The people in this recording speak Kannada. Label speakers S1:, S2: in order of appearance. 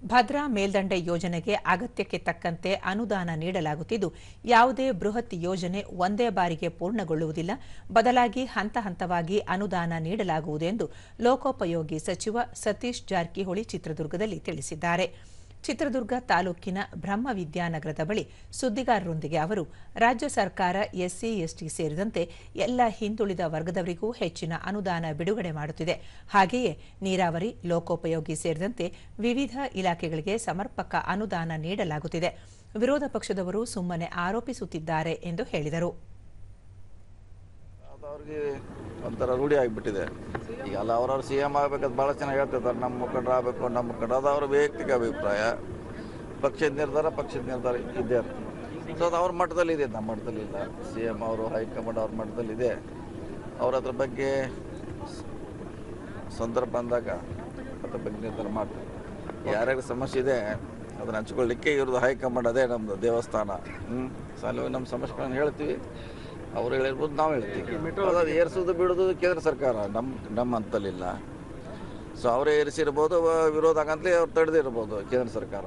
S1: ಭದ್ರಾ ಮೇಲ್ದಂಡೆ ಯೋಜನೆಗೆ ಅಗತ್ಯಕ್ಕೆ ತಕ್ಕಂತೆ ಅನುದಾನ ನೀಡಲಾಗುತ್ತಿದ್ದು, ಯಾವುದೇ ಬೃಹತ್ ಯೋಜನೆ ಒಂದೇ ಬಾರಿಗೆ ಪೂರ್ಣಗೊಳ್ಳುವುದಿಲ್ಲ. ಬದಲಾಗಿ ಹಂತ ಹಂತವಾಗಿ ಅನುದಾನ ನೀಡಲಾಗುವುದು ಎಂದು ಲೋಕೋಪಯೋಗಿ ಸಚಿವ ಸತೀಶ್ ಜಾರಕಿಹೊಳಿ ಚಿತ್ರದುರ್ಗದಲ್ಲಿ ತಿಳಿಸಿದ್ದಾರೆ. ಚಿತ್ರದುರ್ಗ ತಾಲೂಕಿನ ಬ್ರಹ್ಮವಿದ್ಯಾನಗರದ ಬಳಿ ಸುದ್ದಿಗಾರರೊಂದಿಗೆ ಅವರು, ರಾಜ್ಯ ಸರ್ಕಾರ ಎಸ್ಸಿ, ಎಸ್ಟಿ ಸೇರಿದಂತೆ ಎಲ್ಲ ಹಿಂದುಳಿದ ವರ್ಗದವರಿಗೂ ಹೆಚ್ಚಿನ ಅನುದಾನ ಬಿಡುಗಡೆ ಮಾಡುತ್ತಿದೆ. ಹಾಗೆಯೇ ನೀರಾವರಿ, ಲೋಕೋಪಯೋಗಿ ಸೇರಿದಂತೆ ವಿವಿಧ ಇಲಾಖೆಗಳಿಗೆ ಸಮರ್ಪಕ ಅನುದಾನ ನೀಡಲಾಗುತ್ತಿದೆ. ವಿರೋಧ ಪಕ್ಷದವರು ಸುಮ್ಮನೆ ಆರೋಪಿಸುತ್ತಿದ್ದಾರೆ ಎಂದು ಹೇಳಿದರು.
S2: ಒಂಥರ ರೂಢಿ ಆಗಿಬಿಟ್ಟಿದೆ. ಈಗ ಅಲ್ಲ, ಅವ್ರವ್ರು CM ಆಗಬೇಕಂತ ಭಾಳ ಚೆನ್ನಾಗಿ ಹೇಳ್ತಿರ್ತಾರೆ, ನಮ್ಮ ಮುಖಂಡರು ಆಗಬೇಕು, ನಮ್ಮ ಮುಖಂಡರು. ಅದು ಅವ್ರ ವೈಯಕ್ತಿಕ ಅಭಿಪ್ರಾಯ. ಪಕ್ಷದ ನಿರ್ಧಾರ ಇದ್ದೇ ಇರ್ತದೆ. ಸೊ ಅದು ಅವ್ರ ಮಟ್ಟದಲ್ಲಿ ಇದೆ, ನಮ್ಮ ಮಟ್ಟದಲ್ಲಿ ಇಲ್ಲ. CM ಅವರು, ಹೈಕಮಾಂಡ್ ಅವ್ರ ಮಟ್ಟದಲ್ಲಿ ಇದೆ. ಅವ್ರ ಅದ್ರ ಬಗ್ಗೆ ಸಂದರ್ಭ ಬಂದಾಗ ಅದ್ರ ಬಗ್ಗೆ ನಿರ್ಧಾರ ಮಾಡ್ತಾರೆ. ಯಾರ್ಯಾರಿಗೆ ಸಮಸ್ಯೆ ಇದೆ ಅದನ್ನು ಹಂಚ್ಕೊಳ್ಳಿಕ್ಕೆ ಇವ್ರದ್ದು ಹೈಕಮಾಂಡ್ ಅದೇ ನಮ್ಮದು ದೇವಸ್ಥಾನ. ಸಾಲು ನಮ್ಮ ಸಮಸ್ಯೆಗಳನ್ನು ಹೇಳ್ತೀವಿ, ಅವ್ರು ಹೇಳಿರ್ಬೋದು, ನಾವು ಹೇಳ್ತೀವಿ. ಅದು ಏರಿಸೋದು ಬಿಡೋದು ಕೇಂದ್ರ ಸರ್ಕಾರ, ನಮ್ಮ ಹಂತದಲ್ಲಿಲ್ಲ. ಸೊ ಅವರೇ ಏರಿಸಿರ್ಬೋದು, ವಿರೋಧ ಆಗಂತಲೇ ಅವ್ರು ತಡೆದಿರ್ಬೋದು ಕೇಂದ್ರ ಸರ್ಕಾರ.